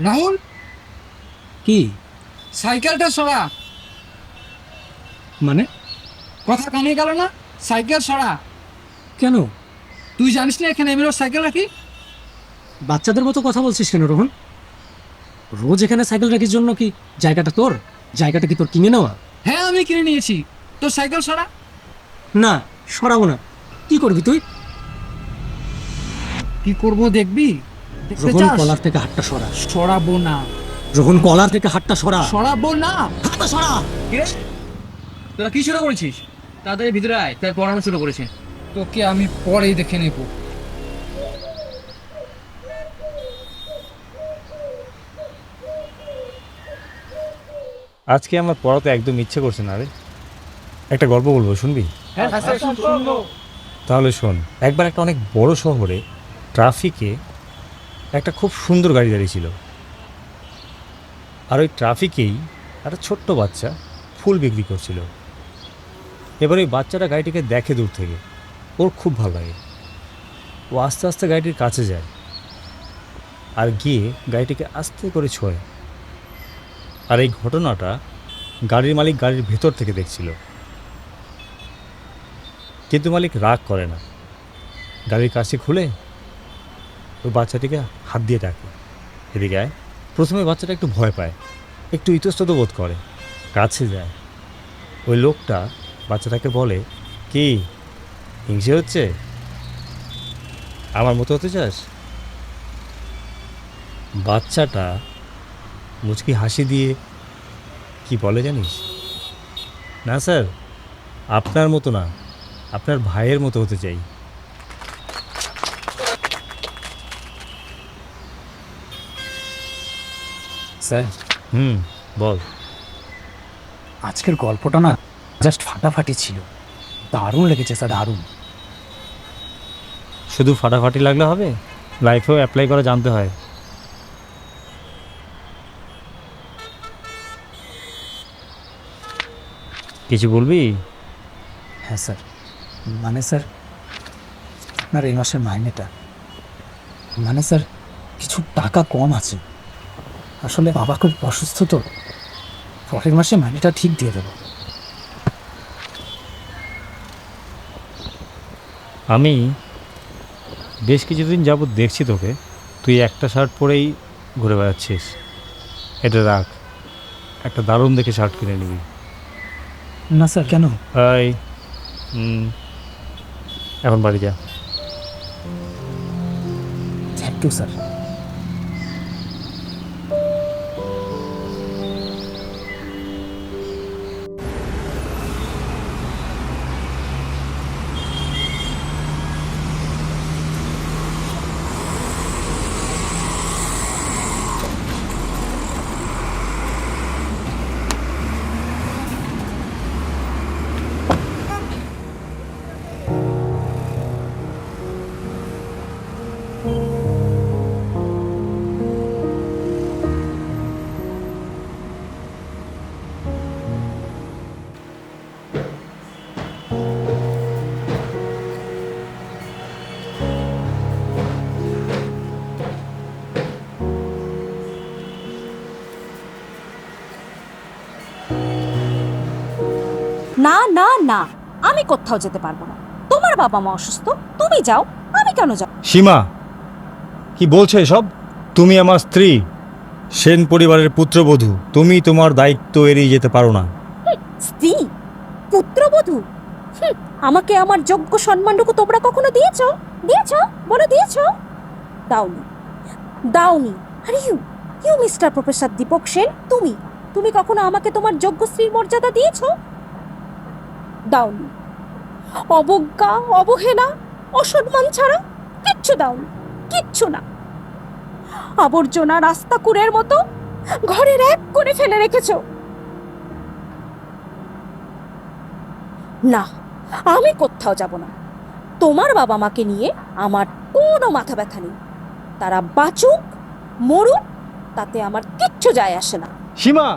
রাহুল, কি সাইকেলটা সরা। মানে? কথা কানে গেল না? সাইকেল সরা। কেন? তুই জানিস না এখানে এমএলও সাইকেল রাখি? বাচ্চাদের মতো কথা বলছিস কেন রোহন? রোজ এখানে সাইকেল রাখির জন্য কি জায়গাটা তোর? জায়গাটা কি তোর কিনে নেওয়া? হ্যাঁ, আমি কিনে নিয়েছি। তোর সাইকেল সরা। না, সরাবো না। কি করবি তুই? কি করব দেখবি? দেখতে রোহন, চাস? কলার থেকে হাতটা সরা। সরাবো না। রোহন, কলার থেকে হাতটা সরা। সরাবো না। হাতটা সরা। কিরে, তোরা কি শুরু করেছিস? তাড়াতাড়ি ভিতরে আয়, তাই পড়ানো শুরু করেছে। তোকে আমি পরে দেখে নেব। আজকে আমার পড়াতে একদম ইচ্ছে করছে না রে। একটা গল্প বলবো, শুনবি? হ্যাঁ, তাহলে শোন। একবার একটা অনেক বড় শহরে ট্রাফিকে একটা খুব সুন্দর গাড়ি দাঁড়িয়েছিল। আর ওই ট্রাফিকেই একটা ছোট্ট বাচ্চা ফুল বিক্রি করছিল। এবার ওই বাচ্চাটা গাড়িটিকে দেখে দূর থেকে, ওর খুব ভালো লাগে। ও আস্তে আস্তে গাড়িটির কাছে যায় আর গিয়ে গাড়িটিকে আস্তে করে ছোঁয়। আর এই ঘটনাটা গাড়ির মালিক গাড়ির ভেতর থেকে দেখছিল। কিন্তু মালিক রাগ করে না, গাড়ির কাছে খুলে ওই বাচ্চাটিকে হাত দিয়ে ডাকে, এদিকে আয়। প্রথমে বাচ্চাটা একটু ভয় পায়, একটু ইতস্তত বোধ করে, কাছে যায়। ওই লোকটা বাচ্চাটাকে বলে, কি হিংসে হচ্ছে? আমার মতো হতে চাস? বাচ্চাটা মুচকি হাসি দিয়ে কি বলে জানিস? না স্যার, আপনার মতো না, আপনার ভাইয়ের মতো হতে চাই। স্যার, বল। আজকের গল্পটা না জাস্ট ফাটাফাটি ছিল। দারুণ লেগেছে স্যার, দারুণ। শুধু ফাটাফাটি লাগলে হবে? লাইফেও অ্যাপ্লাই করা জানতে হয়। কিছু বলবি? হ্যাঁ স্যার, মানে স্যার, আপনার এই মাসের মাইনেটা, মানে স্যার, কিছু টাকা কম আছে। আসলে বাবা খুব অসুস্থ, তো পরের মাসে মাইনেটা ঠিক দিয়ে দেবো। আমি বেশ কিছুদিন যাবৎ দেখছি তোকে, তুই একটা শার্ট পরেই ঘুরে বেড়াচ্ছিস। এটা রাখ, একটা দারুণ দেখে শার্ট কিনে নিবি। না স্যার, কেন? এই এখন বাড়ি যা। Thank you sir. না না না, আমি কোথাও যেতে পারবো না। তোমার বাবা মা অসুস্থ, তুমি যাও, আমি কেন যাব? সীমা, কি বলছো এসব? তুমি আমার স্ত্রী, সেন পরিবারের পুত্রবধূ। তুমি তোমার দায়িত্ব এড়িয়ে যেতে পারো না। স্ত্রী, পুত্রবধূ? আমাকে আমার যোগ্য সম্মানটুকু তোমরা কখনো দিয়েছো? দিয়েছো? বলো দিয়েছো? দাওনি, দাওনি। আরে you, you mister professor Deepak Sen, তুমি তুমি কখনো আমাকে তোমার যোগ্য স্ত্রীর মর্যাদা দিয়েছো? দাওনি। অবজ্ঞা, অবহেলা, অসম্মান ছাড়া কিচ্ছু দাওনি, কিচ্ছু না। আবর্জনা রাস্তা কুড়ের মতো ঘরের এক কোণে ফেলে রেখেছো। না, আমি কোথাও যাব না। তোমার বাবা মাকে নিয়ে আমার কোনো মাথা ব্যথা নেই। তারা বাঁচুক মরুক, তাতে আমার কিচ্ছু যায় আসে না। সীমা,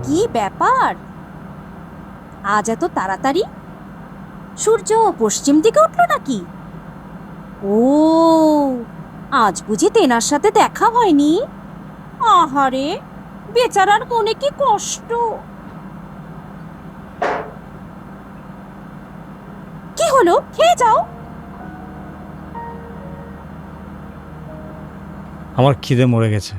কি ব্যাপার, আজ এত তাড়াতাড়ি? সূর্য পশ্চিম দিকে উঠলো নাকি? ও, আজ বুঝি তেনার সাথে দেখা হয়নি? আহারে, বেচারার মনে কি কষ্ট। কি হলো, খেয়ে যাও। আমার খিদে মরে গেছে।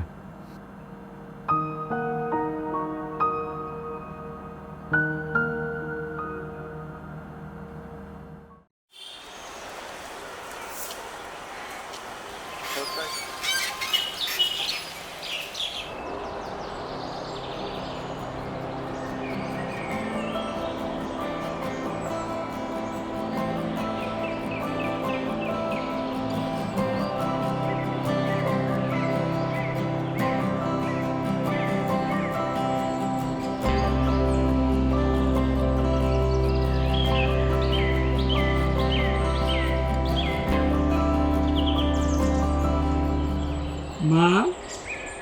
মা,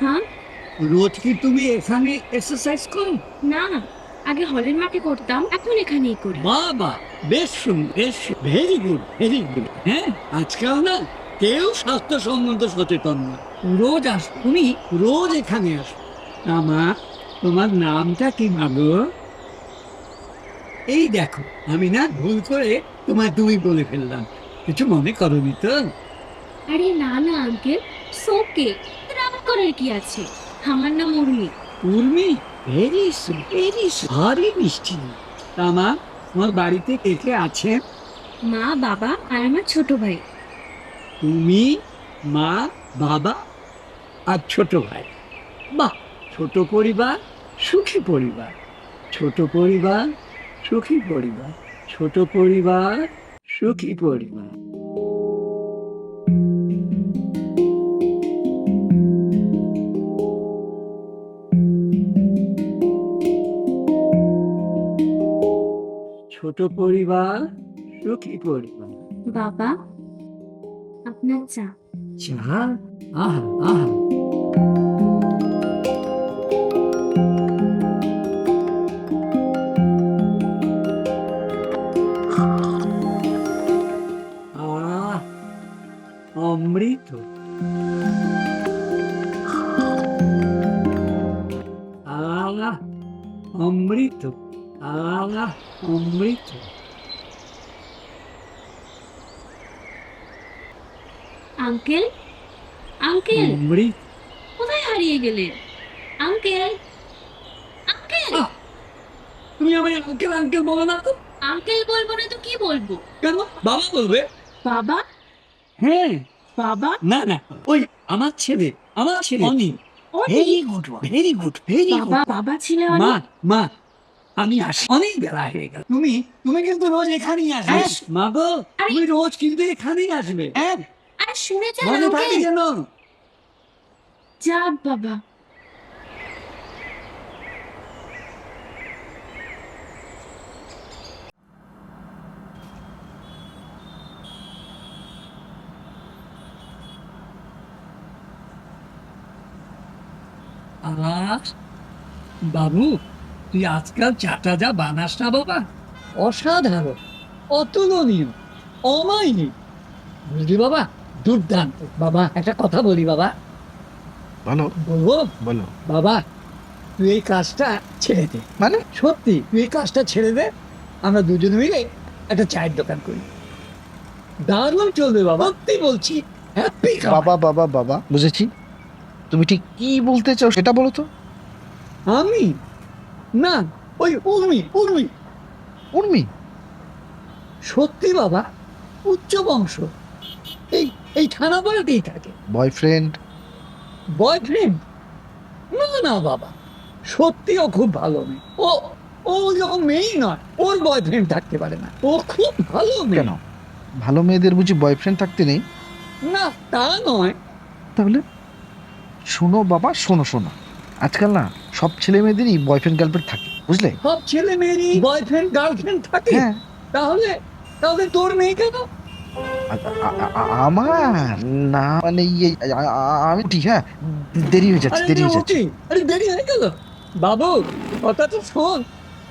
হ্যাঁ, রোজ কি তুমি এখানে এক্সারসাইজ করো? না, আগে হলের মাঠে করতাম, এখন এখানেই করি। বাবা, বেশ শুন, বেশ ভেরি গুড, ভেরি গুড। হ্যাঁ, আজকাল না কেউ স্বাস্থ্য সম্বন্ধ সচেতন না। রোজ আসো, তুমি রোজ এখানে আসো। মা, তোমার নামটা কি ভাবো? এই দেখো, আমি না ভুল করে তোমার তুমি বলে ফেললাম, কিছু মনে করোনি তো? আরে না না আঙ্কেল, সোকে, রাগ করার কি আছে? আমার নাম উর্মি। উর্মি, ভেরি ভারী মিষ্টি। তা মা, তোমার বাড়িতে কে কে আছে? মা, বাবা আর আমার ছোট ভাই। তুমি, মা, বাবা আর ছোট ভাই। বাহ, ছোট পরিবার, সুখী পরিবার। ছোট পরিবার, সুখী পরিবার। ছোট পরিবার, সুখী পরিবার। ছোট পরিবার, সুখী পরিবার। বাবা, আপনার চা। চা, আহা আহা। আহ, অমৃত। আহ, অমৃত। আহ, অমৃত। আঙ্কেল, আঙ্কেল, অমৃত। কোথায় হারিয়ে গেলেন? আঙ্কেল, আঙ্কেল, তুমি আমার আঙ্কেল আঙ্কেল বলো না তো? আঙ্কেল বলবো না তো কি বলবো? কেন, বাবা বলবে? বাবা, হ্যাঁ, বাবা, না না, ওই আমার ছেলে Oni. Very good, very good, very good. বাবা, বাবা ছিল মা, মা, আমি আসি, অনেক বেলা হয়ে গেল। তুমি কিন্তু রোজ এখানেই আসবে। মা গো, তুমি রোজ কিন্তু এখানেই আসবে। হ্যাঁ, আর শুনে যান মনে থাকে আঙ্কেল। যেন। যা বাবা। আহ, বাবু, তুই আজকাল চাটা যা বানাস না বাবা, অসাধারণ, অতুলনীয়, অমায়িক। বুঝলি বাবা, দুর্দান্ত। বাবা, একটা কথা বলি বাবা। বলো বলবো? বলো। বাবা, তুই এই কাজটা ছেড়ে দে। মানে? সত্যি, তুই এই কাজটা ছেড়ে দে, আমরা দুজনে মিলে একটা চায়ের দোকান করি। দারুণ চলবে বাবা, সত্যি বলছি। হ্যাপি বাবা বাবা বাবা, বুঝেছি। তুমি ঠিক কি বলতে চাও সেটা বলো তো। আমি না, ওই উর্মি। উর্মি? সত্যি বাবা, উচ্চ বংশ, এই এই থানাপাড়াতেই থাকে। বয়ফ্রেন্ড? বয়ফ্রেন্ড? না না বাবা, সত্যিও খুব ভালো মেয়ে। ও ও যখন মেয়েই নয়, ওর বয়ফ্রেন্ড থাকতে পারে না। ও খুব ভালো মেয়ে। কেন, ভালো মেয়েদের বুঝি বয়ফ্রেন্ড থাকতে নেই? না, তা নয়। তাহলে শোনো বাবা, শোনো, আজকাল না সব ছেলে মেয়েদেরই বয়ফ্রেন্ড গার্লফ্রেন্ড থাকে, বুঝলে? সব ছেলে মেয়েরই বয়ফ্রেন্ড গার্লফ্রেন্ড থাকে? হ্যাঁ। তাহলে তাহলে তোর মেয়ে কেন? আমার না মানে ইয়ে আমি উঠি, হ্যাঁ দেরি হয়ে যাচ্ছে, দেরি হয়ে যাচ্ছে। আরে দেরি হয়ে গেল। বাবু কথাটা শোন,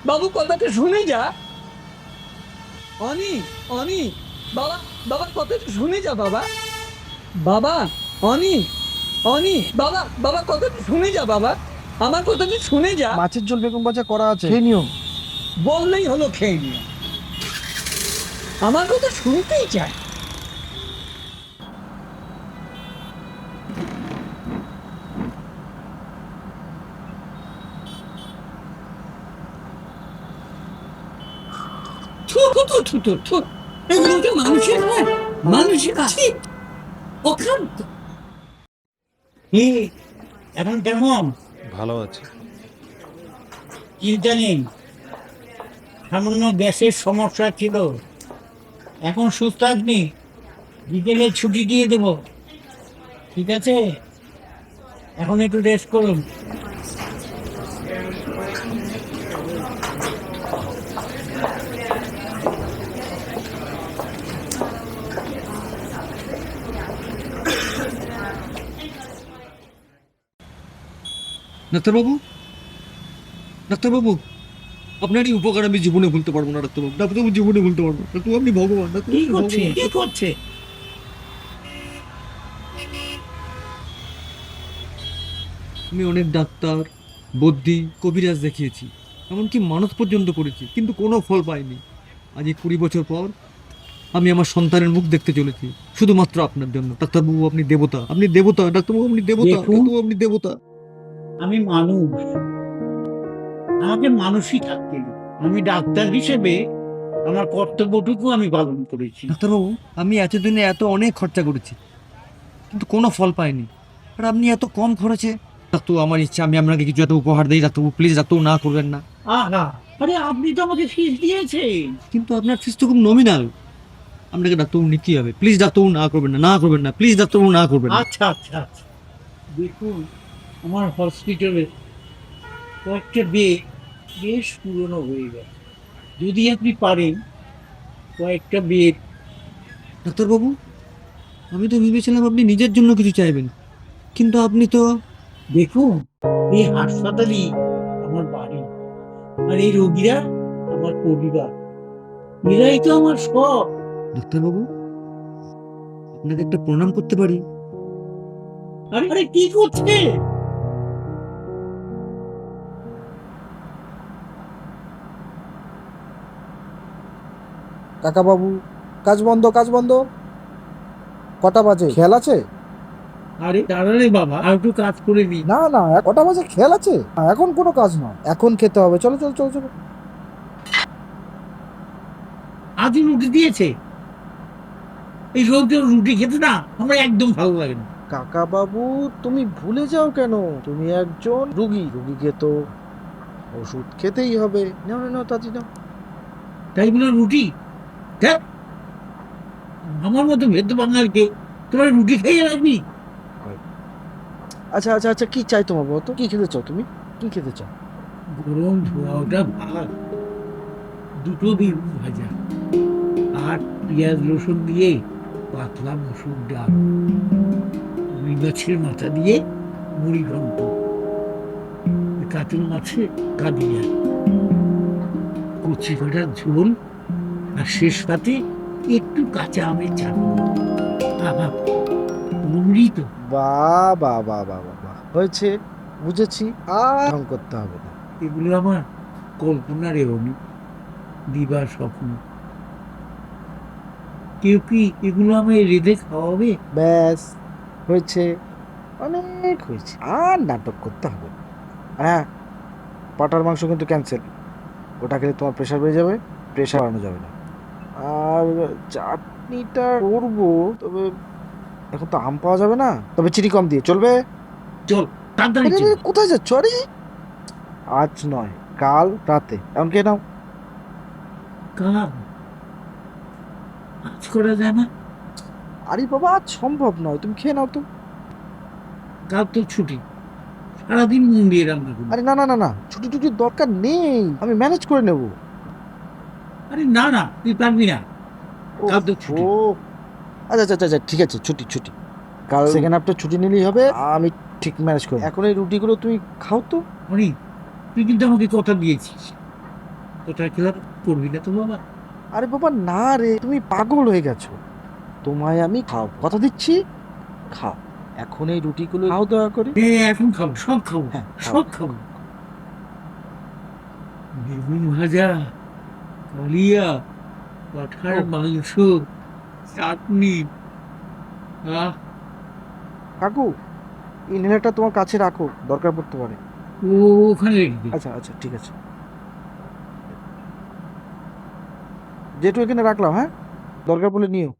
বাবু কথাটা শুনে যা। অনি, অনি, বাবা, বাবা কথাটা শুনে যা বাবা। বাবা, অনি, অনি, বাবা, বাবা কথাটা শুনে যা বাবা। আমার কথাটা শুনে যা। মাছের ঝোল বেগুন ভাজা করা আছে, খেয়ে নিও। বললেই হলো খেয়ে নিও। আমার কথা শুনতেই চায়। থু থু থু থু থু থু। এগুলো তো মানুষের নয়, মানুষের আছে অখাদ্য। কি এখন কেমন? ভালো আছে। চিন্তা নেই, সামান্য গ্যাসের সমস্যা ছিল, এখন সুস্থ আপনি। বিকেলে ছুটি দিয়ে দেব, ঠিক আছে? এখন একটু রেস্ট করুন। ডাক্তারবাবু, ডাক্তারবাবু, আপনার এই উপকার আমি জীবনে ভুলতে পারবো না ডাক্তারবাবু। ডাক্তারবাবু জীবনে ভুলতে পারবো না। ডাক্তারবাবু আপনি ভগবান। কি ডাক্তারবাবু করছে, ভগবান। কি করছে? আমি অনেক ডাক্তার, বদ্যি, কবিরাজ দেখিয়েছি, এমনকি মানত পর্যন্ত করেছি, কিন্তু কোনো ফল পাইনি। আজ এই 20 বছর পর আমি আমার সন্তানের মুখ দেখতে চলেছি, শুধুমাত্র আপনার জন্য। ডাক্তারবাবু আপনি দেবতা, আপনি দেবতা। ডাক্তারবাবু আপনি দেবতা, দেখুন। ডাক্তারবাবু আপনি দেবতা। আমি মানুষ, আমাকে মানুষই থাকতে দিন। আমি ডাক্তার হিসেবে আমার কর্তব্যটুকু আমি পালন করেছি। ডাক্তারবাবু আমি এতদিনে এত অনেক খরচা করেছি, কিন্তু কোনো ফল পাইনি। আর আপনি এত কম খরচে। ডাক্তারবাবু আমার ইচ্ছা আমি আপনাকে কিছু একটা উপহার দিই। ডাক্তারবাবু প্লিজ, ডাক্তারবাবু না করবেন না। আহা, আরে আপনি তো আমাকে ফিস দিয়েছেন। কিন্তু আপনার ফিস তো খুব নমিনাল। আপনাকে ডাক্তারবাবু নিতে হবে। প্লিজ ডাক্তারবাবু না করবেন না, না করবেন না, প্লিজ ডাক্তারবাবু না করবেন না। আচ্ছা আচ্ছা আচ্ছা, দেখুন আমার হসপিটালে কয়েকটা বেড বেশ পুরনো হয়ে গেছে, যদি আপনি পারেন কয়েকটা বেড। ডাক্তারবাবু আমি তো ভেবেছিলাম আপনি নিজের জন্য কিছু চাইবেন, কিন্তু আপনি তো। দেখুন এই হাসপাতালই আমার বাড়ি, আর এই রোগীরা আমার পরিবার, এরাই তো আমার সব। ডাক্তারবাবু আপনাকে একটা প্রণাম করতে পারি? আরে আরে কি করছে? কাকা বাবু, কাজ বন্ধ, কাজ বন্ধ। কটা বাজে, খেয়াল আছে? আরে দাঁড়ালে বাবা, আর একটু কাজ করে নি। না না, কটা বাজে খেয়াল আছে? এখন কোনো কাজ নয়, এখন খেতে হবে। চলো চলো চলো চলো। আজই রুটি দিয়েছে। এই রোজ রুটি খেতে না আমার একদম ভালো লাগে না। কাকা বাবু, তুমি ভুলে যাও কেন? তুমি একজন রুগী, রুগীকে তো ওষুধ খেতেই হবে। নাও নাও নাও, তাড়াতাড়ি নাও। তাই বলে রুটি? দেখ, আমার মতো ভেদ্য বাঙালিকে তোমার রুটি খেয়ে রাখবি? আচ্ছা আচ্ছা আচ্ছা, কি চাই তোমার বলো তো? কি খেতে চাও তুমি? কি খেতে চাও? গরম ধোয়া ওটা ভাত, দুটো বেগুন ভাজা, আর পেঁয়াজ রসুন দিয়ে পাতলা মসুর ডাল, রুই মাছের মাথা দিয়ে মুড়ি ঘন্ট, কাতল মাছের কালিয়া, কচি কাটার ঝোল, আর শেষ পাতে একটু কাঁচা আমের চাটনি। আহা, অমৃত। বাহ বাহ বাহ বাহ বাহ বাহ, হয়েছে, বুঝেছি, আর ঢং করতে হবে না। এগুলো আমার কল্পনার এরনি, দিবার স্বপ্ন। কেউ কি এগুলো আমায় রেঁধে খাওয়াবে? ব্যাস, হয়েছে, অনেক হয়েছে, আর নাটক করতে হবে না। হ্যাঁ, পাটার মাংস কিন্তু ক্যান্সেল। ওটা খেলে তোমার প্রেশার বেড়ে যাবে, প্রেশার বাড়ানো যাবে না। আর চাটনিটা করবো, তবে এখন তো আম পাওয়া যাবে না, তবে চিনি কম দিয়ে চলবে। চল তাড়াতাড়ি আরে, চল। আরে, কোথায় যাচ্ছ? আরে, আজ নয়, কাল রাতে এমন কে নাও। কাল আজ করা যায় না? আরে বাবা, আজ সম্ভব নয়, তুমি খেয়ে নাও তো। কাল তো ছুটি, সারাদিন মন দিয়ে রান্না করবো। আরে না না না না, ছুটি টুটির দরকার নেই, আমি ম্যানেজ করে নেবো। আরে না না, তুই পারবি না, কাল তো ছুটি। ও, আচ্ছা আচ্ছা আচ্ছা ঠিক আছে, ছুটি ছুটি, কাল সেকেন্ড হাফটা ছুটি নিলেই হবে, আমি ঠিক ম্যানেজ করব। এখন এই রুটিগুলো তুমি খাও তো। মনি, তুই কিন্তু আমাকে কথা দিয়েছিস, তোটা খেলার করবি না তো বাবা? আরে বাবা না রে, তুমি পাগল হয়ে গেছো। তোমায় আমি খাও, কথা দিচ্ছি, খাও। এখন এই রুটিগুলো খাও দয়া করে। এখন খাবো, সব খাবো, হ্যাঁ, খাও। সব খাবো। বেগুন ভাজা, কালিয়া, পাঠার ও। মাংস, চাটনি। আহ, কাকু, ইনহেলারটা তোমার কাছে রাখো, দরকার পড়তে পারে। ও ওখানে রেখে দে। আচ্ছা আচ্ছা ঠিক আছে, যেটু এখানে রাখলাম, হ্যাঁ, দরকার পড়লে নিও।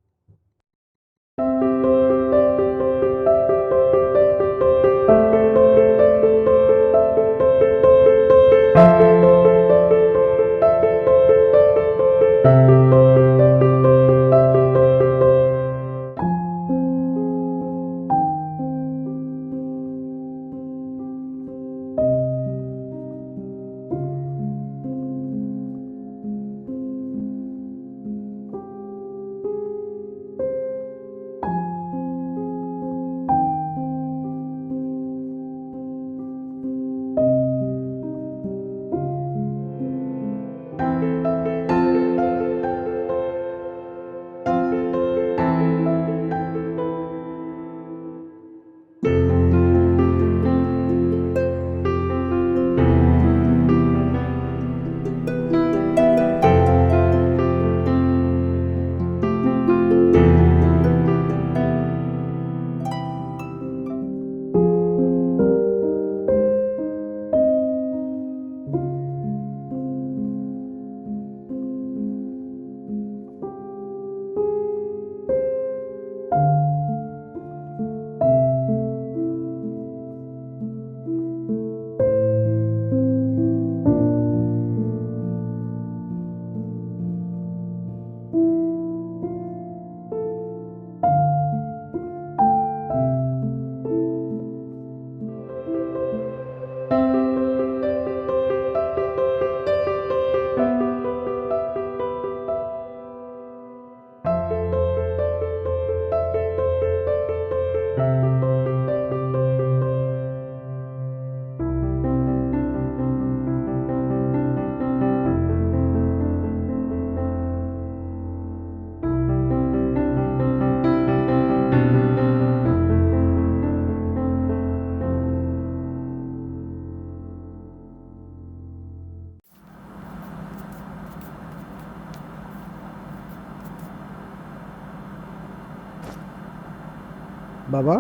বাবা,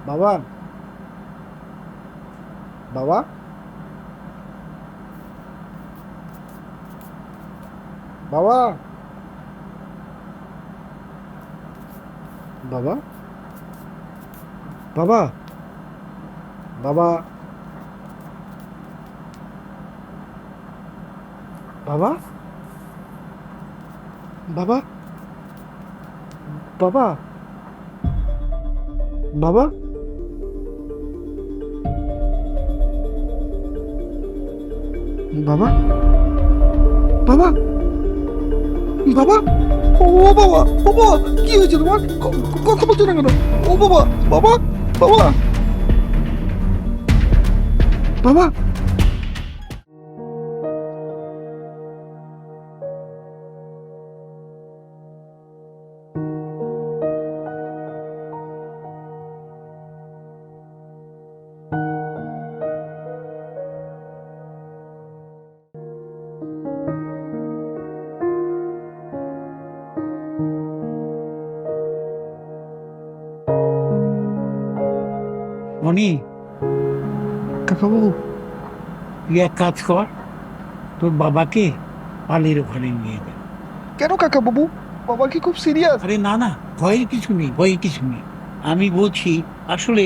বাবা, বাবা, বাবা, বাবা, বাবা, বাবা, বাবা, বাবা, বাবা, বাবা, বাবা, বাবা, বাবা, ও বাবা, ও বাবা, কি হয়েছে তোমার? কথা বলছো না কেন? ও বাবা, বাবা, বাবা, বাবা। মনি, কাকাবাবু, তুই এক কাজ কর, তোর বাবাকে পালের ওখানে নিয়ে যা। কেন কাকাবাবু? বাবা কি খুব সিরিয়াস? আরে না না, ভয়ের কিছু নেই, ভয়ের কিছু নেই। আমি বলছি, আসলে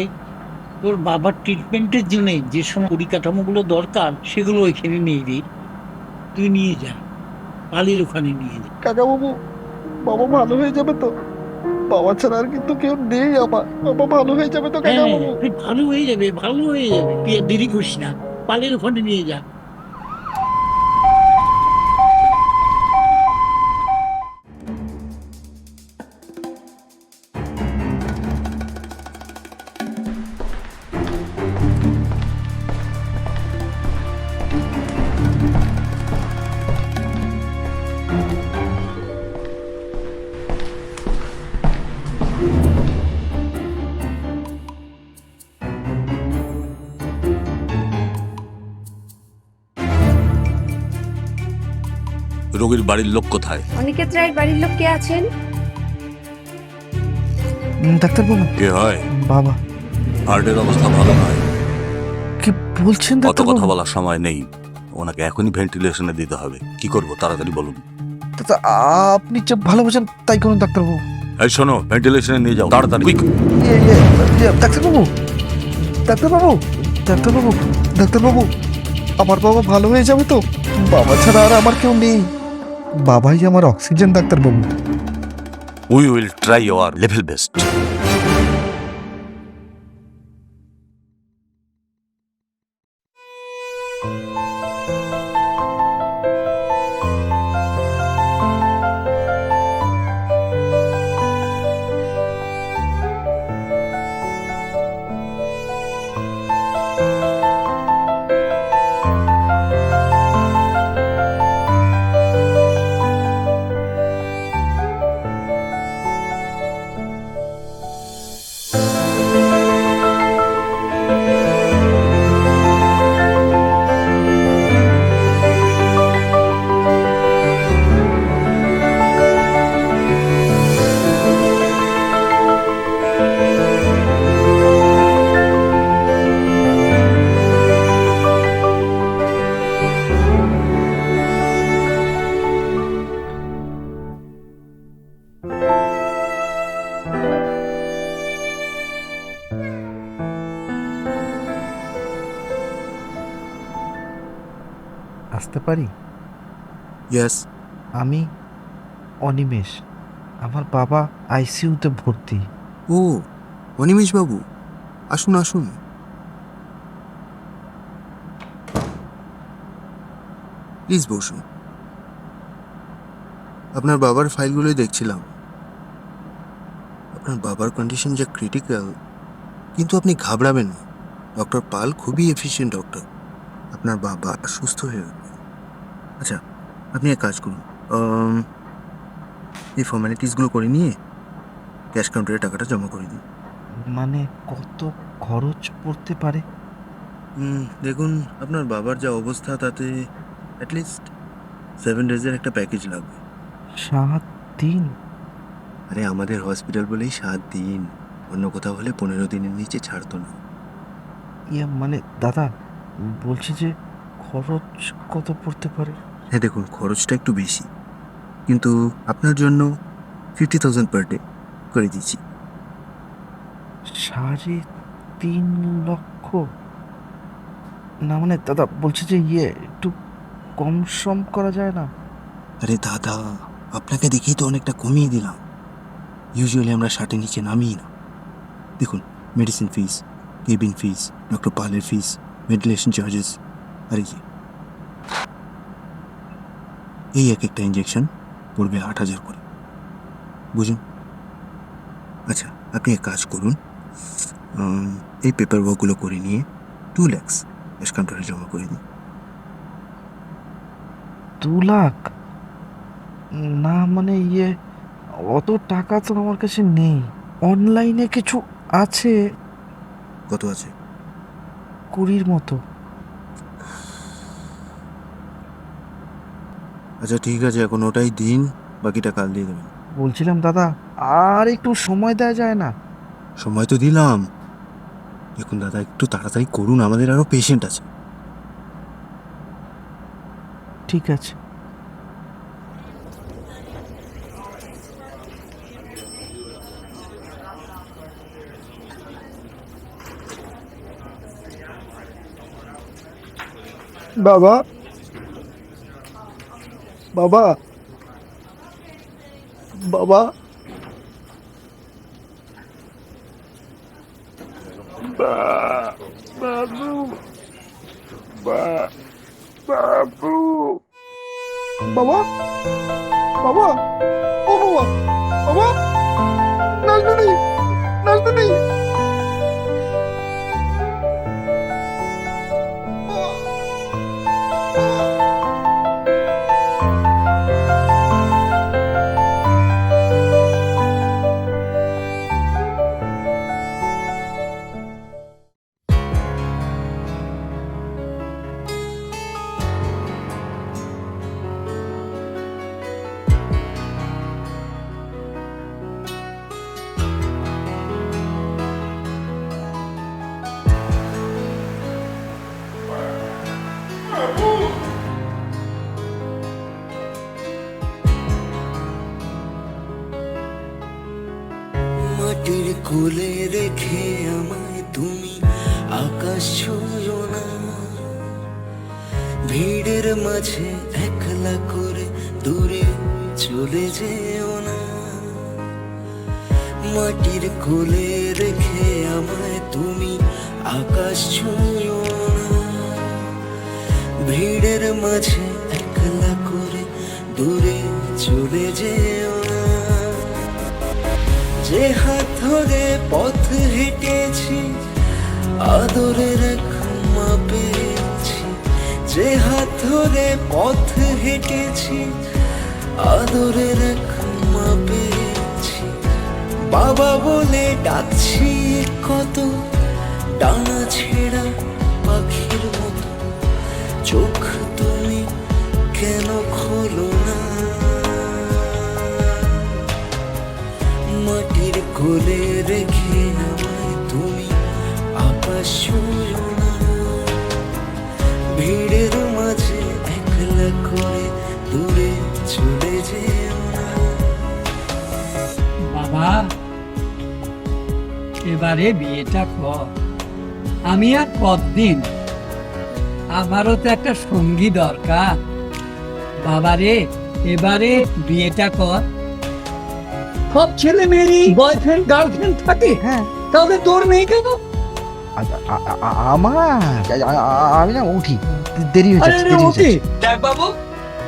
তোর বাবার ট্রিটমেন্টের জন্য যে সময় পরিকাঠামোগুলো দরকার সেগুলো এখানে নেই রে, তুই নিয়ে যা, পালের ওখানে নিয়ে যা। কাকাবাবু, বাবা ভালো হয়ে যাবে তো? বাবা ছাড়া আর কিন্তু কেউ নেই আমার। বাবা ভালো হয়ে যাবে তো হ্যাঁ, কাকাবাবু? তুই ভালো হয়ে যাবে, ভালো হয়ে যাবে, তুই আর দেরি করিস না, পালের ওখানে নিয়ে যা। রোগীর বাড়ির লোক কোথায়? অনিকেত রায়ের বাড়ির লোক কে আছেন? ডাক্তারবাবু, কে হয়? বাবা। হার্টের অবস্থা ভালো নয়। কি বলছেন অত কথা ডাক্তারবাবু? বলার সময় নেই, ওনাকে এখনই ভেন্টিলেশনে দিতে হবে। কি করব তাড়াতাড়ি বলুন। দাদা, আপনি যা ভালো বোঝেন তাই করুন ডাক্তারবাবু। এই শোনো, ভেন্টিলেশনে নিয়ে যাও তাড়াতাড়ি, কুইক। ডাক্তারবাবু, ডাক্তারবাবু, ডাক্তারবাবু, ডাক্তারবাবু, আমার বাবা ভালো হয়ে যাবে তো? বাবা ছাড়া আর আমার কেউ নেই। বাবাই আমার অক্সিজেন ডাক্তারবাবু। We will try your level best. আসতে পারি? ইয়েস। আমি অনিমেষ। আমার বাবা আইসিইউতে ভর্তি। ও, অনিমেষ বাবু, আসুন আসুন। প্লিজ বসুন। আপনার বাবার ফাইলগুলোই দেখছিলাম। আপনার বাবার কন্ডিশন যা ক্রিটিক্যাল, কিন্তু আপনি ঘাবড়াবেন না। ডক্টর পাল খুবই এফিশিয়েন্ট ডক্টর। আপনার বাবা সুস্থ হয়ে উঠবে। আচ্ছা, আপনি এক কাজ করুন, এই ফর্মালিটিসগুলো করে নিয়ে ক্যাশ কাউন্টারে টাকাটা জমা করে দিন। মানে কত খরচ পড়তে পারে? দেখুন, আপনার বাবার যা অবস্থা তাতে অ্যাটলিস্ট 7 ডেজের একটা প্যাকেজ লাগবে। 7 দিন? আরে আমাদের হসপিটাল বলেই 7 দিন, অন্য কোথাও হলে 15 দিনের নিচে ছাড়তো না। মানে দাদা, বলছি যে খরচ কত পড়তে পারে? হ্যাঁ দেখুন, খরচটা একটু বেশি, কিন্তু আপনার জন্য 50,000 পার ডে করে দিচ্ছি। 3.5 লক্ষ? না মানে দাদা, বলছি যে একটু কম সম করা যায় না? আরে দাদা, আপনাকে দেখেই তো অনেকটা কমিয়ে দিলাম। ইউজুয়ালি আমরা 60-এর নিচে নামিই না। দেখুন, মেডিসিন ফিস, কেবিন ফিস, ডক্টর পালের ফিস, ভেন্টিলেশন চার্জেস, আর এই এক একটা ইঞ্জেকশন পড়বে 8,000 করে, বুঝুন। আচ্ছা, আপনি এক কাজ করুন, এই পেপার ওয়ার্কগুলো করে নিয়ে 2 লাখ ক্যাশ কাউন্টারে জমা করে দিন। 2 লাখ? না মানে অত টাকা তো আমার কাছে নেই। অনলাইনে কিছু আছে। কত আছে? 20 মতো। আচ্ছা ঠিক আছে, এখন ওটাই দিন, বাকিটা কাল দিয়ে দেবেন। বলছিলাম দাদা, আর একটু সময় দেওয়া যায় না? সময় তো দিলাম। দেখুন দাদা, একটু তাড়াতাড়ি করুন, আমাদের আরও পেশেন্ট আছে। ঠিক আছে। বাবা, বাবা, বাবা, বাবু, বাবু, বাবা, বাবা, ও বাবা, বাবা, নাজনীদি, নাজনীদি। রেখে আমায় তুমি আকাশ ছুঁয়ো না, ভিড়ের মাঝে একলা করে দূরে চলে যেও না। মাটির কোলে রেখে আমায় তুমি আকাশ ছুঁয়ো না, ভিড়ের মাঝে একলা করে দূরে চলে যেও না। যে হাত ধরে পথ হেঁটেছি আদরের এক মা পেয়েছি, যে হাত ধরে পথ হেঁটেছি আদরের এক মা পেয়েছি। বাবা বলে ডাকছি কত, ডানা ছেঁড়া পাখির মতো, চোখ তুমি কেন খোলো না। মাটির কোলে রেখে আমায় তুমি আকাশ ছুঁয়ো না, ভিড়ের মাঝে একলা করে দূরে চলে যেও না। বাবা, এবারে বিয়েটা কর। আমি আর কতদিন, আমারও তো একটা সঙ্গী দরকার। বাবারে, এবারে বিয়েটা কর। সব ছেলে মেয়েরই বয়ফ্রেন্ড গার্লফ্রেন্ড থাকে, হ্যাঁ, তাহলে তোর নেই কেন? আমার আমি না উঠি, দেরি হয়ে আরে যাচ্ছে, রে, দেরি হয়ে ওকে। যাচ্ছে। দেখ বাবু,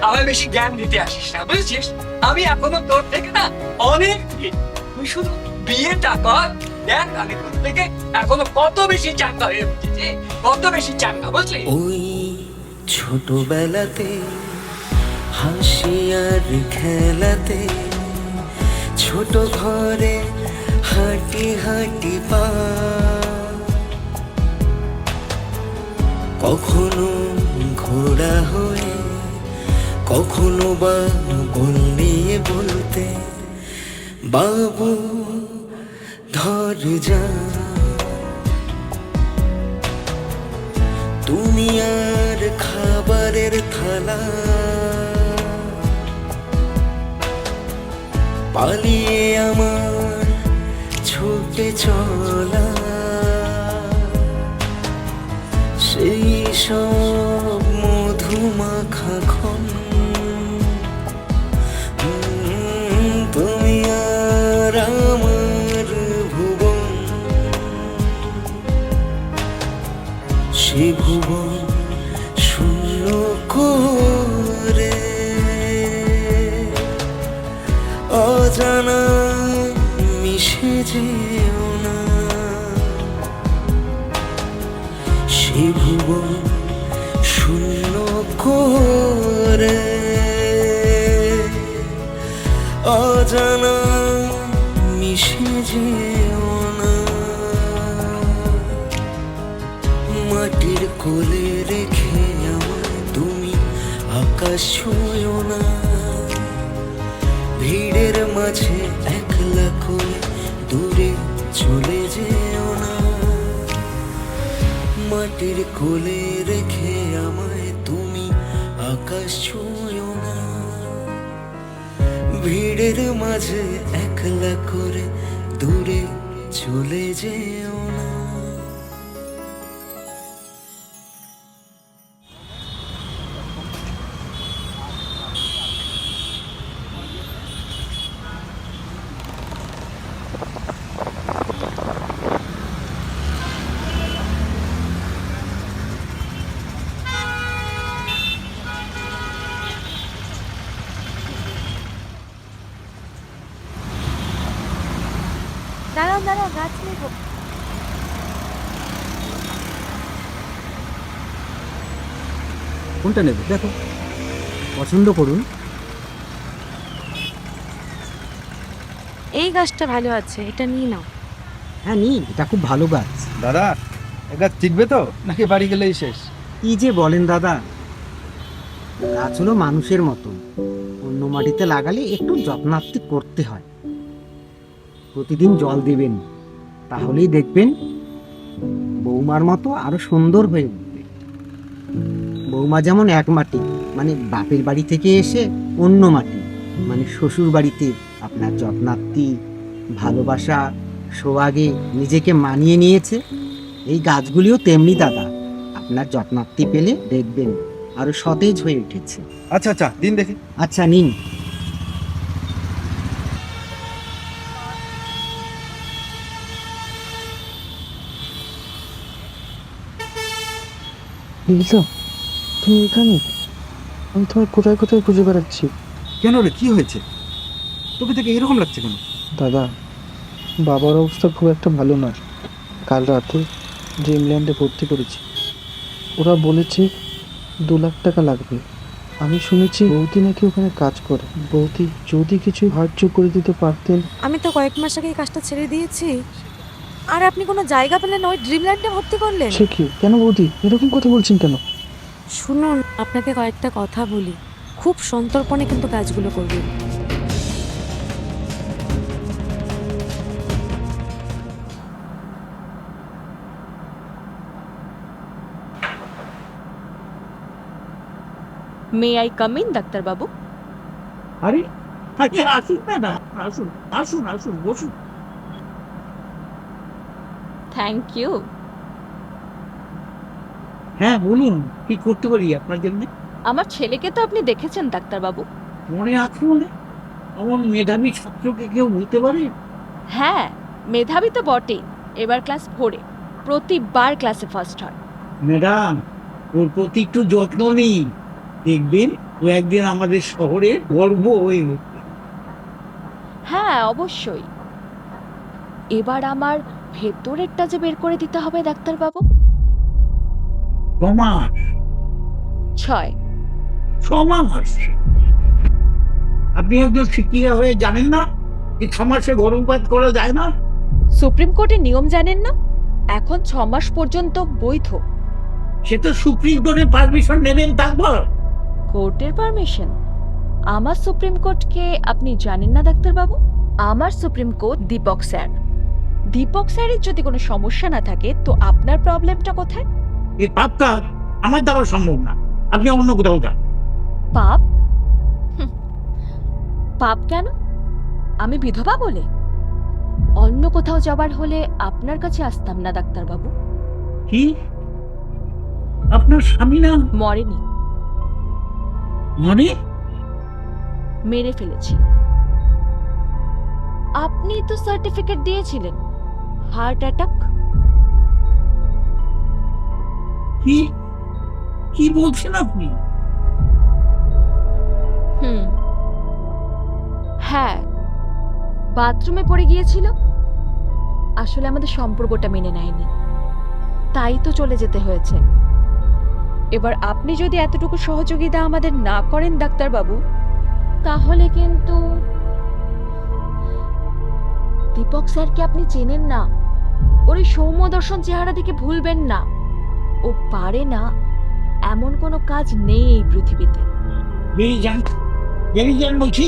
আমায় বেশি জ্ঞান দিতে আসিস না, বুঝছিস? আমি এখনো তোর থেকে না অনেক fit। তুই শুধু বিয়েটা কর। দেখ আমি তোর থেকে এখনো কত বেশি চাঙ্গা হয়ে উঠেছি, কত বেশি চাঙ্গা, বুঝলি? ওই ছোটবেলাতে হাসি আর খেলাতে, ছোট ঘরে হাঁটি হাঁটি পা, কখনো ঘোড়া হয়ে কখনো বা বল নিয়ে বলতে, বাবু ধর যা তুমি আর খাবারের থালা, পালিয়ে আমার ছুটে চলা, সেই সব মধুমাখা ক্ষণ, তুমি আর আমার ভুবন, সে ভুবন শূন্য করে অজানা মিশে যেও না। সে ভুবন শূন্য করে অজানা মিশে যেও না। মাটির কোলে রেখে আমায় তুমি আকাশ ছুঁয়ো না, ভিড়ের মাঝে একলা করে দূরে চলে যেও না। মাটির কোলে রেখে আমায় তুমি আকাশ ছুঁয়ো না, ভিড়ের মাঝে একলা করে দূরে চলে যেও না। দাঁড়াও দাঁড়াও, গাছ নেবো। কোনটা নেবে দেখো, পছন্দ করুন। এই গাছটা ভালো আছে, এটা নিয়ে নাও। হ্যাঁ নি, এটা খুব ভালো গাছ। দাদা, এটা টিকবে তো নাকি বাড়ি গেলেই শেষ? কি যে বলেন দাদা, গাছ হলো মানুষের মতো, অন্য মাটিতে লাগালে একটু যত্নার্থী করতে হয়। প্রতিদিন জল দিবেন, তাহলেই দেখবেন বৌমার মতো আরো সুন্দর হয়ে উঠবে। বৌমা যেমন এক মাটি, মানে বাপের বাড়ি থেকে এসে অন্য মাটি, মানে শ্বশুর বাড়িতে আপনার যত্নার্থী, ভালোবাসা সোহাগে নিজেকে মানিয়ে নিয়েছে। এই গাছগুলিও তেমনি দাদা, আপনার যত্নার্থী পেলে দেখবেন আরো সতেজ হয়ে উঠেছে। আচ্ছা আচ্ছা, দিন দেখি। আচ্ছা নিন। নীলদা, তুমি এখানে? আমি তোমার কোথায় কোথায় খুঁজে বেড়াচ্ছি। কেন রে, কি হয়েছে? তোকে থেকে এরকম লাগছে কেন? দাদা, বাবার অবস্থা খুব একটা ভালো নয়। কাল রাতে ড্রিমল্যান্ডে ভর্তি করেছি। ওরা বলেছে 2 লাখ টাকা লাগবে। আমি শুনেছি বৌদি নাকি ওখানে কাজ করে। বৌদি যদি কিছু সাহায্য করে দিতে পারতেন। আমি তো কয়েক মাস আগে এই কাজটা ছেড়ে দিয়েছি, আর আপনি কোনো জায়গা পেলেন ওই ড্রিমল্যান্ডে ভর্তি করলেন? সে কি, কেন বৌদি এরকম কথা বলছেন কেন? শুনুন, আপনাকে কয়েকটা কথা বলি, খুব সন্তর্পণে কিন্তু কাজগুলো করবেন। মে আই কাম ইন ডাক্তারবাবু? আরে আরে আসুন না, আসুন আসুন আসুন, বসুন। Thank you. হ্যাঁ বলুন, কি করতে পারি আপনার জন্য? আমার ছেলেকে তো আপনি দেখেছেন ডাক্তারবাবু। মনে আছে মনে? এমন মেধাবী ছাত্রকে কেউ বলতে পারে? হ্যাঁ, মেধাবী তো বটেই। এবার ক্লাস 4-এ, প্রতিবার ক্লাসে ফার্স্ট হয়। ম্যাডাম, ওর প্রতি একটু যত্ন নিন, দেখবেন ও একদিন আমাদের শহরে গর্ব হয়ে উঠবে। হ্যাঁ অবশ্যই। এবার আমার ভেতরেরটা যে বের করে দিতে হবে ডাক্তারবাবু। সমাজ 6। সমাজ আপনি একজন শিক্ষিকা হয়ে জানেন না যে 6 মাসে গর্ভপাত করা যায় না? সুপ্রিম কোর্টের নিয়ম জানেন না? এখন 6 মাস পর্যন্ত বৈধ। সে তো সুপ্রিম কোর্টের পারমিশন নেবেন তারপর। কোর্টের পারমিশন? আমার সুপ্রিম কোর্টকে আপনি জানেন না ডাক্তারবাবু? আমার supreme court Deepak sir. Deepak স্যারের যদি কোনো সমস্যা না থাকে তো আপনার প্রবলেমটা কোথায়? এই পাপটা আমার দ্বারা সম্ভব না, আপনি অন্য কোথাও যান। পাপ? পাপ কেন? আমি বিধবা বলে? অন্য কোথাও যাবার হলে আপনার কাছে আসতাম না ডাক্তারবাবু। কি আপনার স্বামী না মরেনি, মানে? মেরে ফেলেছি। আপনি তো সার্টিফিকেট দিয়েছিলেন, হার্ট অ্যাটাক। কি কি বলছেন আপনি? হ্যাঁ, বাথরুমে পড়ে গিয়েছিল। আসলে আমাদের সম্পর্কটা মেনে নেয়নি, তাই তো চলে যেতে হয়েছে। এবার আপনি যদি এতটুকু সহযোগিতা আমাদের না করেন ডাক্তারবাবু, তাহলে কিন্তু দীপক স্যারকে আপনি চেনেন না। ওর এই সৌম্য দর্শন চেহারা দেখে ভুলবেন না। ও পারে না এমন কোনো কাজ নেই এই পৃথিবীতে। বেরিয়ে যান, বেরিয়ে যান বলছি,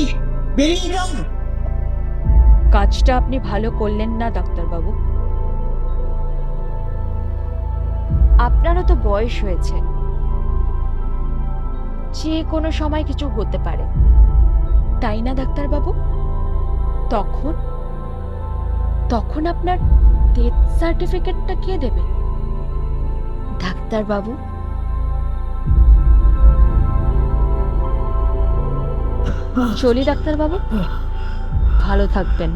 বেরিয়ে যান। কাজটা আপনি ভালো করলেন না ডাক্তারবাবু। আপনারও তো বয়স হয়েছে, যে কোনো সময় কিছু হতে পারে, তাই না ডাক্তারবাবু? তখন তখন আপনার ডেথ সার্টিফিকেটটা কে দেবে ডাক্তারবাবু? চলি ডাক্তারবাবু, ভালো থাকবেন।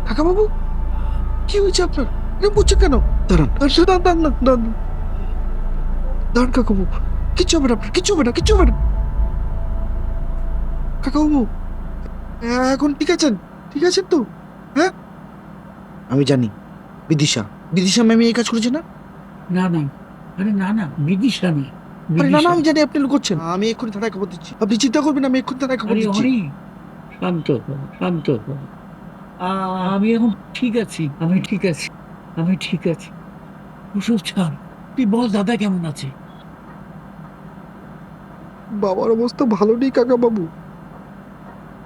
কাকাবাবু, কি হয়েছে আপনার? এরকম করছেন কেন? দাঁড়ান দাঁড়ান দাঁড়ান দাঁড়ান দাঁড়ান কাকাবাবু, কিচ্ছু হবে না আপনার, কিচ্ছু হবে না, কিচ্ছু হবে না। কাকাবাবু এখন ঠিক আছেন? ঠিক আছেন তো? হ্যাঁ, আমি জানি বিদিশা বিদিশা ম্যাম এই কাজ করেছে না? না না, আরে না না, বিদিশা না। আরে না না, আমি জানি আপনি লুকোচ্ছেন। আমি এক্ষুনি থানায় খবর দিচ্ছি, আপনি চিন্তা করবেন না, আমি এক্ষুনি থানায় খবর দিচ্ছি। শান্ত হও, শান্ত হও। আমি এখন ঠিক আছি, আমি ঠিক আছি, আমি ঠিক আছি। ওসব ছাড়, তুই বল দাদা কেমন আছে? বাবার অবস্থা ভালো নেই কাকাবাবু।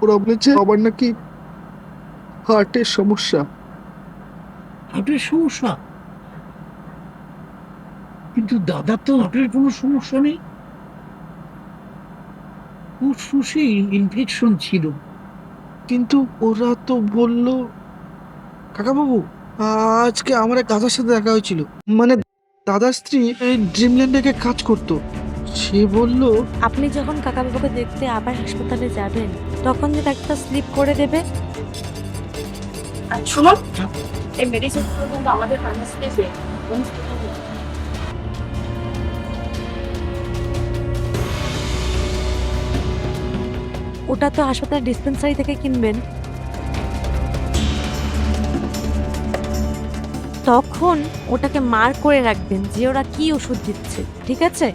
ওরা বলেছে বাবার নাকি হার্টের সমস্যা। হার্টের সমস্যা? কিন্তু দাদার তো হার্টের কোনো সমস্যা নেই, ফুসফুসে ইনফেকশন ছিল। কিন্তু ওরা তো বলল, কাকাবাবু আজকে আমার এক দাদার সাথে দেখা হয়েছিল, মানে দাদার স্ত্রী এই ড্রিমল্যান্ডে কাজ করতো। সে বলল আপনি যখন কাকাবাবুকে দেখতে আবার হাসপাতালে যাবেন তখন যে একটা স্লিপ করে দেবে। আর শুনুন, এই মেডিসিনগুলো কিন্তু আমাদের ফার্মেসিতে ওটা তো হাসপাতাল ডিসপেন্সারি থেকে কিনবেন। তখন ওটাকে মার্ক করে রাখবেন যে ওরা কি ওষুধ দিচ্ছে, ঠিক আছে?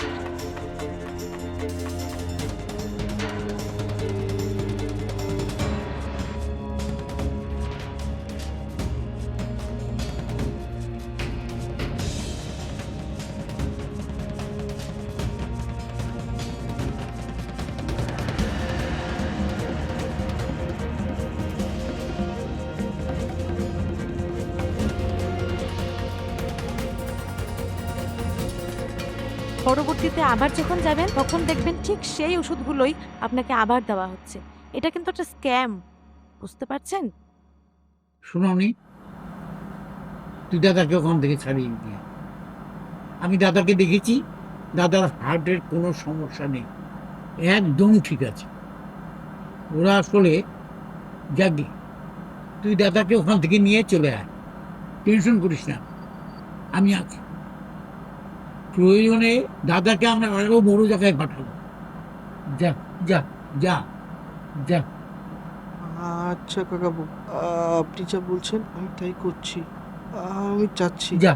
পরবর্তীতে আবার যখন যাবেন তখন দেখবেন ঠিক সেই ওষুধগুলোই আপনাকে আবার দেওয়া হচ্ছে। এটা কিন্তু একটা স্ক্যাম, বুঝতে পারছেন? শুনোনি, তুই দাদাকে ওখান থেকে ছাড়িয়ে নিয়ে, আমি দাদাকে দেখেছি, দাদার হার্টের কোনো সমস্যা নেই, একদম ঠিক আছে। ওরা আসলে যাকে, তুই দাদাকে ওখান থেকে নিয়ে চলে আয়, টেনশন করিস না, আমি আছি। প্রয়োজনে দাদাকে আমরা আরো বড় জায়গায় পাঠাবো। যা যা যা যা। আচ্ছা কাকাবাবু, আপনি যা বলছেন আমি তাই করছি, আমি যাচ্ছি। যা।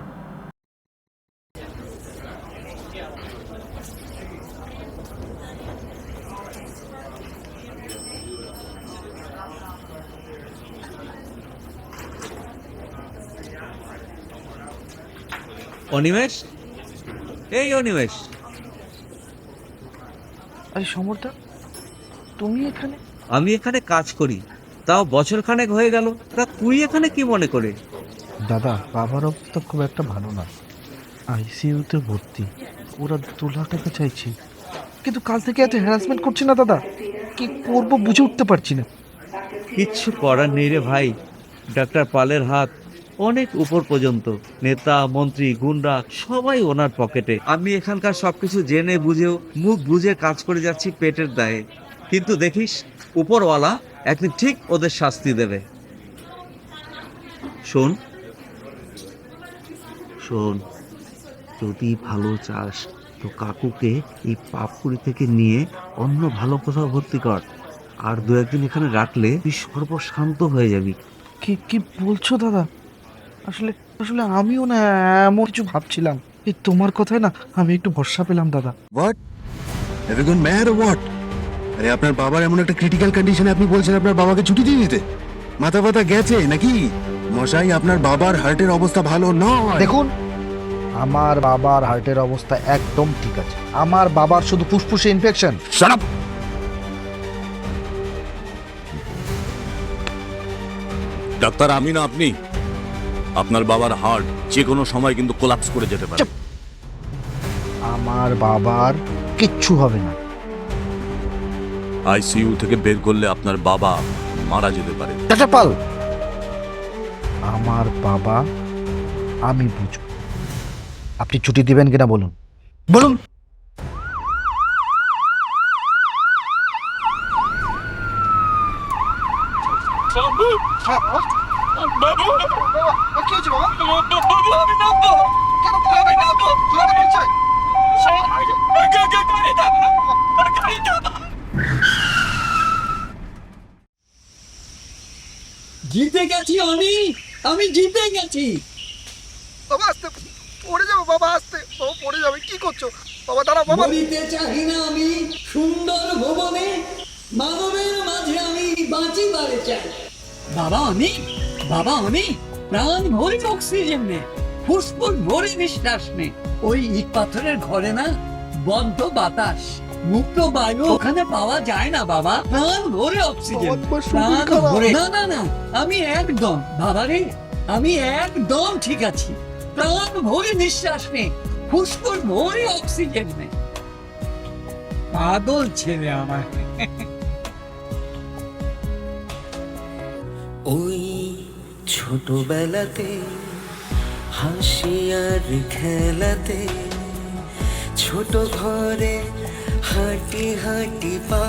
অনিমেষ, এই অনিমেষ, আরে সমরদা, তুমি এখানে? আমি এখানে কাজ করি, তাও বছর খানেক হয়ে গেল, তা তুই এখানে কি মনে করে? দাদা, বাবার অবস্থা খুব একটা ভালো না, আইসিইউতে ভর্তি, ওরা 2 লাখ টাকা চাইছে। কিন্তু কাল থেকে এত হ্যারাসমেন্ট করছি না দাদা, কি করবো বুঝে উঠতে পারছি না। কিচ্ছু করার নেই রে ভাই, ডাক্তার পালের হাত অনেক উপর পর্যন্ত, নেতা মন্ত্রী গুন্ডা সবাই ওনার পকেটে। আমি এখানকার সবকিছু জেনে বুঝেও মুখ বুঝে কাজ করে যাচ্ছি পেটের দায়ে, কিন্তু দেখিস উপরওয়ালা একদিন ঠিক ওদের শাস্তি দেবে। শোন শোন, যদি ভালো চাস তো কাকুকে এই পাপপুরি থেকে নিয়ে অন্য ভালো কোথাও ভর্তি কর, আর 2-1 দিন এখানে রাখলে তুই সর্বশান্ত হয়ে যাবি। কি কি বলছো দাদা? আসলে আসলে আমিও না এমন কিছু ভাবছিলাম, এই তোমার কথায় না আমি একটু ভরসা পেলাম দাদা। What, have you gone mad or what? আরে আপনার বাবার এমন একটা ক্রিটিক্যাল কন্ডিশনে আপনি বলছেন আপনার বাবাকে ছুটি দিয়ে দিতে? মাথা ব্যথা গেছে নাকি? মশাই, আপনার বাবার হার্টের অবস্থা ভালো নয়। দেখুন, আমার বাবার হার্টের অবস্থা একদম ঠিক আছে। আমার বাবার শুধু ফুসফুসে ইনফেকশন। Shut up! ডাক্তার আমি না আপনি? আপনার বাবার হার্ট যে কোনো সময় কিন্তু কোলাপস করে যেতে পারে। আমার বাবার কিচ্ছু হবে না। আইসিইউ থেকে বের করলে আপনার বাবা মারা যেতে পারে। ডাক্তার পাল, আমার বাবা আমি বুঝব। আপনি ছুটি দিবেন কিনা বলুন, বলুন। জিতে গেছি আমি জিতে গেছি। বাবা আসতে, পড়ে যাবো বাবা, আসতে বাবা, পড়ে যাবে। কি করছো বাবা? দাঁড়াও বাবা। বলিতে চাহি না আমি সুন্দর ভুবনে, মানবের মাঝে আমি বাঁচিবারে চাই। বাবা আমি প্রাণ ভরি অক্সিজেন নে, ফুসফুস ভরে নিঃশ্বাস নে। ওই ইট পাথরের ঘরে না বদ্ধ বাতাস, মুক্ত বায়ু ওখানে পাওয়া যায় না বাবা, প্রাণ ভরে অক্সিজেন, বাবার শরীর প্রাণ খারাপ। ভরে। না না না, আমি একদম বাবা রে, আমি একদম ঠিক আছি। প্রাণ ভরে নিঃশ্বাস নে, ফুসফুস ভরে অক্সিজেন নে। পাগল ছেলে আমার। ওই ছোটবেলাতে হাসি আর খেলাতে, ছোট ঘরে হাঁটি হাঁটি পা,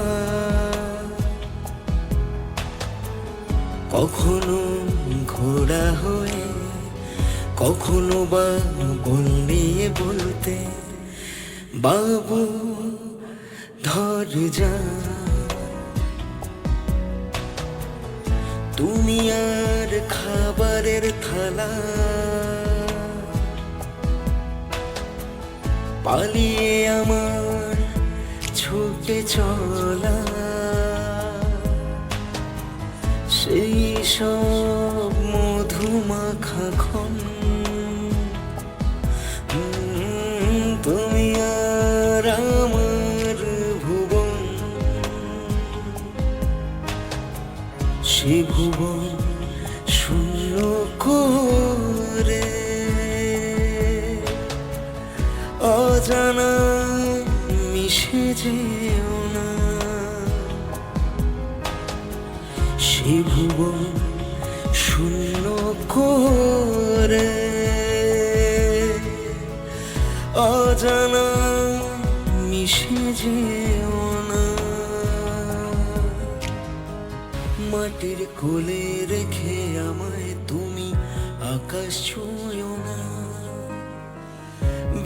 কখনো ঘোড়া হয়ে, কখনো বা বল নিয়ে বলতে, বাবু ধর যা, তুমি আর খাবারের থালা, পালিয়ে আমার ছুটে চলা, সেই সব মধুমাখা ক্ষণ, তুমি আর আমার ভুবন, সে ভুবন শূন্য করে অজানা মিশে যেও না, সে ভুবন শূন্য করে অজানা মিশে যেও না। মাটির কোলে রেখে আমায় তুমি আকাশ ছুঁয়ো না,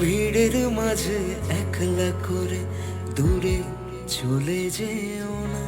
ভিড়ের মাঝে একলা করে দূরে চলে যেও না।